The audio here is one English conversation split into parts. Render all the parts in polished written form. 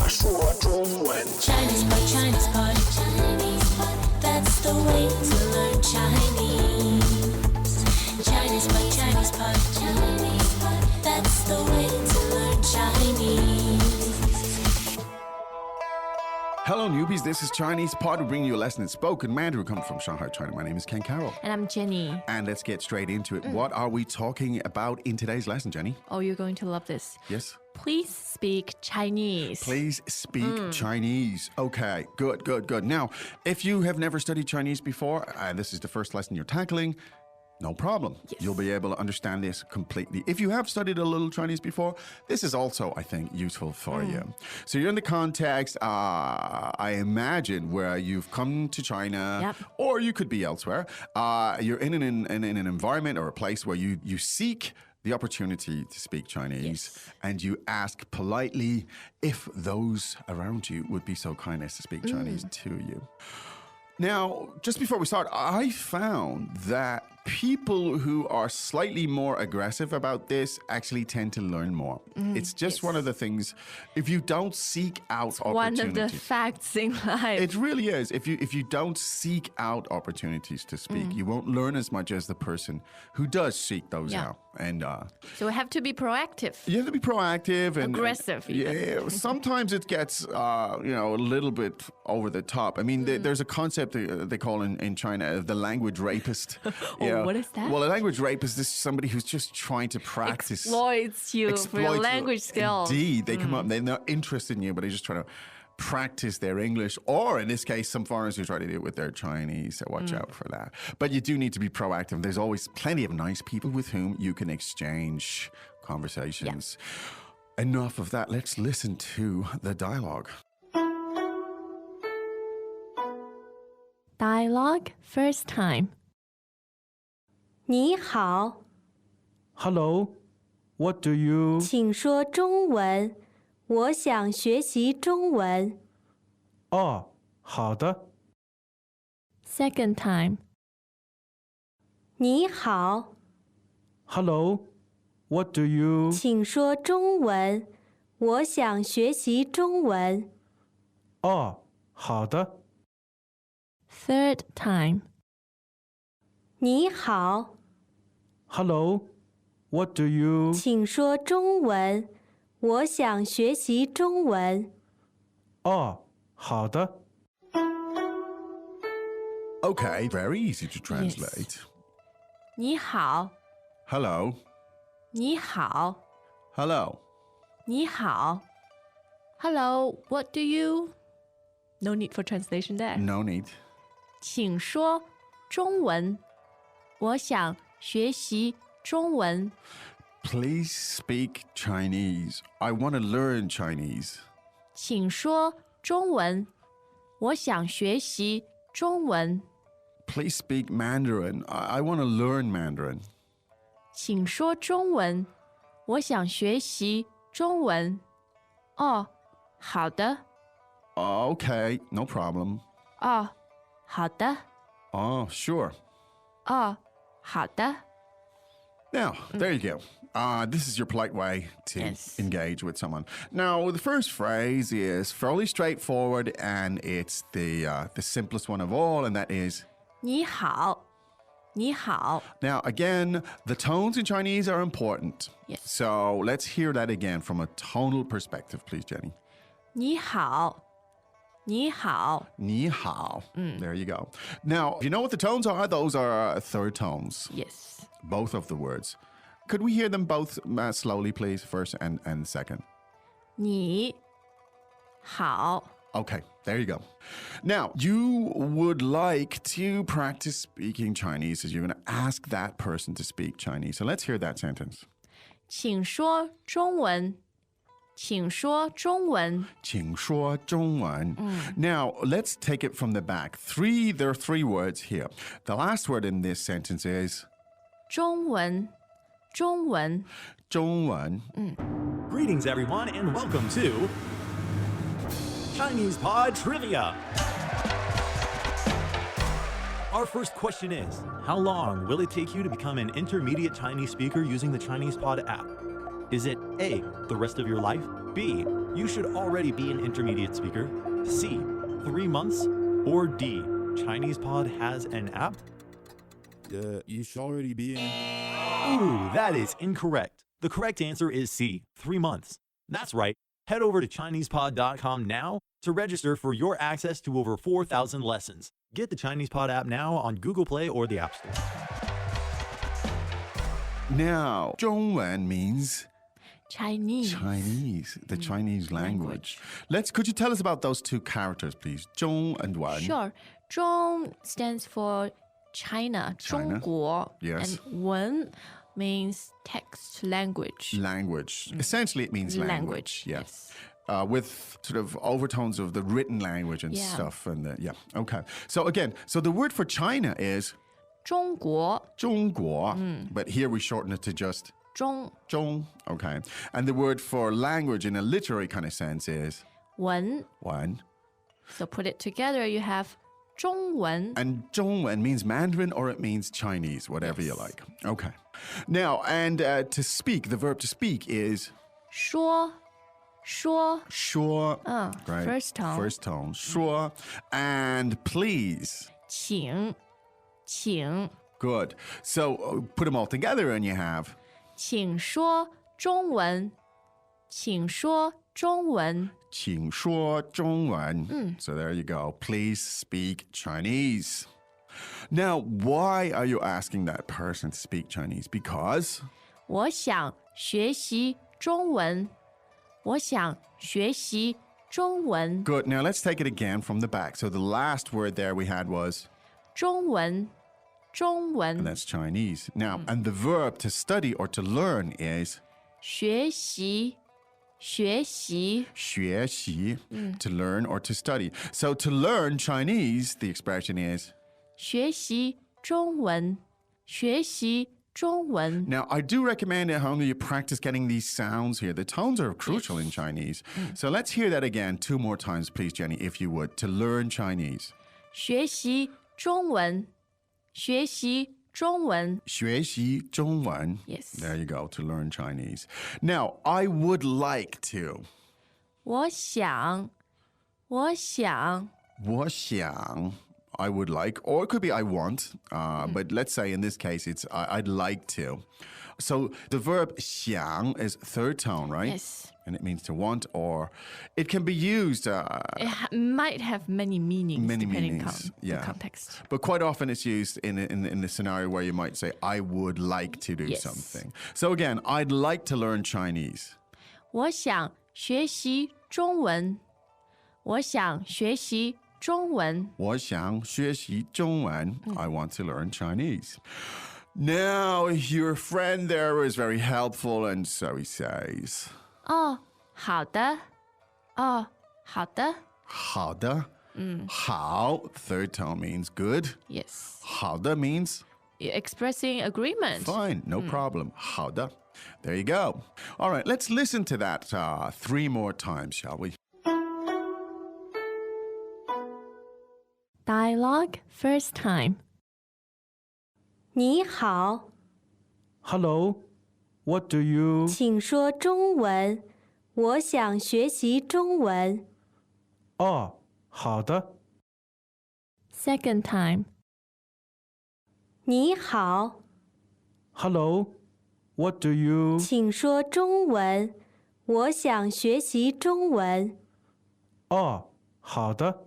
说中文 Chinese pot, Chinese pot, Chinese pot. That's the way to learn Chinese. Chinese pot, Chinese pot, Chinese pot. That's the way to learn Chinese. Hello, newbies. This is Chinese Pod. We bring you a lesson in spoken Mandarin coming from Shanghai, China. My name is Ken Carroll. And I'm Jenny. And let's get straight into it. What are we talking about in today's lesson, Jenny? Oh, you're going to love this. Yes? Please speak Chinese. Please speak Chinese. Okay, good. Now, if you have never studied Chinese before, and this is the first lesson you're tackling, no problem. Yes. You'll be able to understand this completely. If you have studied a little Chinese before, this is also, I think, useful for you. So you're in the context, I imagine, where you've come to China, Yep. or you could be elsewhere. You're in an environment or a place where you seek the opportunity to speak Chinese, Yes. and you ask politely if those around you would be so kind as to speak Chinese to you. Now, just before we start, I found that people who are slightly more aggressive about this actually tend to learn more. It's just one of the things, if you don't seek out opportunities. One of the facts in life. It really is. If you don't seek out opportunities to speak, you won't learn as much as the person who does seek those Yeah. out. And So we have to be proactive. you have to be proactive and Aggressive even. Yeah, sometimes it gets a little bit over the top. I mean, there's a concept they call in China the language rapist. What is that? Well, a language rapist is somebody who's just trying to practice. Exploits you for your exploits- language skills. Indeed, they come up. They're not interested in you, but they're just trying to practice their English, or in this case, some foreigners who try to do it with their Chinese. So watch out for that. But you do need to be proactive. There's always plenty of nice people with whom you can exchange conversations. Enough of that. Let's listen to the dialogue. Dialogue first time. 你好， Hello, what do you... 请说中文。我想学习中文。哦，好的。 Second time. 你好， Hello, what do you... 请说中文。我想学习中文。哦，好的。 Third time. 你好， Hello, what do you... 请说中文。我想学习中文。哦，好的。 Okay, very easy to translate. 你好， Hello, 你好， hello. 你好。Hello, what do you? No need for translation there. No need. 请说中文。我想学习中文。 Please speak Chinese. I want to learn Chinese. 请说中文。我想学习中文。 Please speak Mandarin. I want to learn Mandarin. 请说中文。我想学习中文。哦，好的。 Okay, no problem. 哦，好的。 Oh, sure. 哦，好的。 Now, there you go. This is your polite way to Yes. engage with someone. Now, the first phrase is fairly straightforward, and it's the simplest one of all, and that is 你好，你好。 now. Again, the tones in Chinese are important. Yes. So let's hear that again from a tonal perspective, please, Jenny. 你好，你好。 Ni hao. There you go. Now, you know what the tones are? Those are third tones. Yes. Both of the words. Could we hear them both slowly, please? First and second. 你好。 Okay, there you go. Now, you would like to practice speaking Chinese as you're going to ask that person to speak Chinese. So let's hear that sentence. 请说中文。请说中文。请说中文. Now, let's take it from the back. There are three words here. The last word in this sentence is 中文，中文。中文. Greetings everyone and welcome to Chinese Pod Trivia. Our first question is, how long will it take you to become an intermediate Chinese speaker using the Chinese Pod app? Is it A, the rest of your life? B, you should already be an intermediate speaker? C, 3 months? Or D, Chinese Pod has an app? You should already be in. Ooh, that is incorrect. The correct answer is C, 3 months. That's right. Head over to ChinesePod.com now to register for your access to over 4,000 lessons. Get the Chinese Pod app now on Google Play or the App Store. Now, 中文 means Chinese. Chinese, the Chinese language. Could you tell us about those two characters, please? 中 and 文. Sure. 中 stands for China, China. 中国. Yes. And 文means text, language. Language. Essentially, it means language. Yeah. Yes. With sort of overtones of the written language and Yeah. stuff. Okay. So again, the word for China is 中国, 中国, but here we shorten it to just 中 zhong. Okay. And the word for language in a literary kind of sense is 文. one. So put it together, you have 中文. And 中文 means Mandarin or it means Chinese, whatever you like. Okay. Now, and to speak, the verb to speak is 说 说. Right. first tone. First tone. 说. And please. 请 Good. So put them all together and you have 请说中文请说中文请说中文. So there you go. Please speak Chinese. Now, why are you asking that person to speak Chinese? Because 我想学习中文我想学习中文 good. Now let's take it again from the back. So the last word there we had was 中文 and that's Chinese. Now, and the verb to study or to learn is 学习 学习 to learn or to study. So to learn Chinese, the expression is 学习中文学习中文 Now, I do recommend at home that you practice getting these sounds here. The tones are crucial in Chinese. So let's hear that again 2 more times, please, Jenny, if you would, to learn Chinese. 学习中文学习中文学习中文. Yes. There you go, to learn Chinese. Now, I would like to. 我想 我想 I would like, or it could be I want, but let's say in this case it's I'd like to. So the verb 想 is third tone, right? Yes. And it means to want, or it can be used. Might have many meanings Many depending meanings, on the yeah. context. But quite often it's used in the scenario where you might say, I would like to do Yes. something. So again, I'd like to learn Chinese. 我想学习中文我想学习中文我想学习中文. I want to learn Chinese. Now, your friend there was very helpful, and so he says, 哦好的哦好的好的. 好, third tone means good. Yes. 好的 means You're expressing agreement. fine, no problem. 好的. There you go. All right, let's listen to that 3 more times, shall we? Dialogue first time. 你好， Hello, what do you? 请说中文。我想学习中文。哦，好的。 Second time. 你好， Hello, what do you? 请说中文。我想学习中文。哦，好的。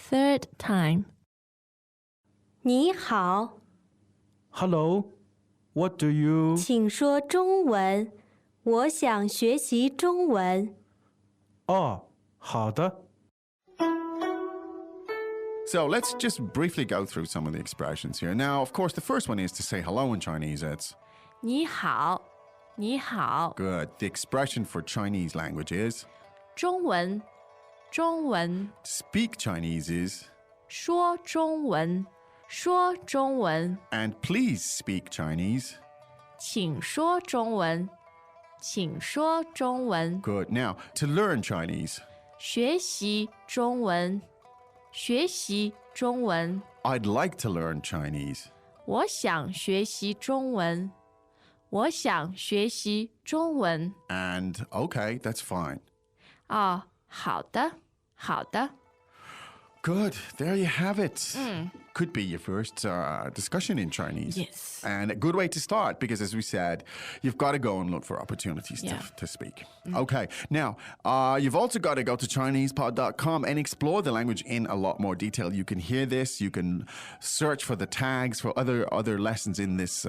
Third time. 你好， Hello, what do you? 请说中文。我想学习中文。哦，好的。 So let's just briefly go through some of the expressions here. Now, of course, the first one is to say hello in Chinese. It's 你好你好 good. The expression for Chinese language is 中文中文 speak Chinese is 说中文说中文 and please speak Chinese. 请说中文请说中文 Good. Now, to learn Chinese, 学习中文学习中文 I'd like to learn Chinese. 我想学习中文我想学习中文。 And okay, that's fine. 哦，好的，好的。 Good. There you have it. Could be your first discussion in Chinese. Yes. And a good way to start because, as we said, you've got to go and look for opportunities Yeah. to speak. Okay. Now, you've also got to go to ChinesePod.com and explore the language in a lot more detail. You can hear this. You can search for the tags for other lessons in this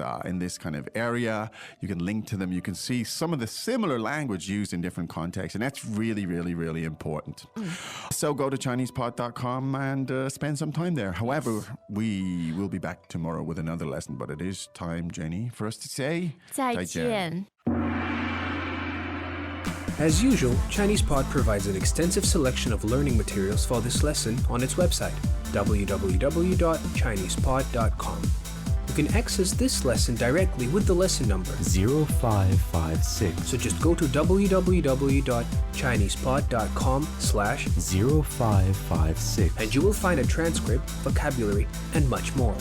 kind of area. You can link to them. You can see some of the similar language used in different contexts. And that's really, really, really important. So go to ChinesePod.com and spend some time there. However, we will be back tomorrow with another lesson, but it is time, Jenny, for us to say 再见。 As usual, ChinesePod provides an extensive selection of learning materials for this lesson on its website, www.chinesepod.com. You can access this lesson directly with the lesson number 0556 So just go to www.chinesepod.com/0556 0556 and you will find a transcript, vocabulary, and much more.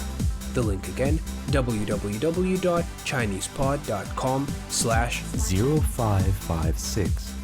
The link again, www.chinesepod.com/0556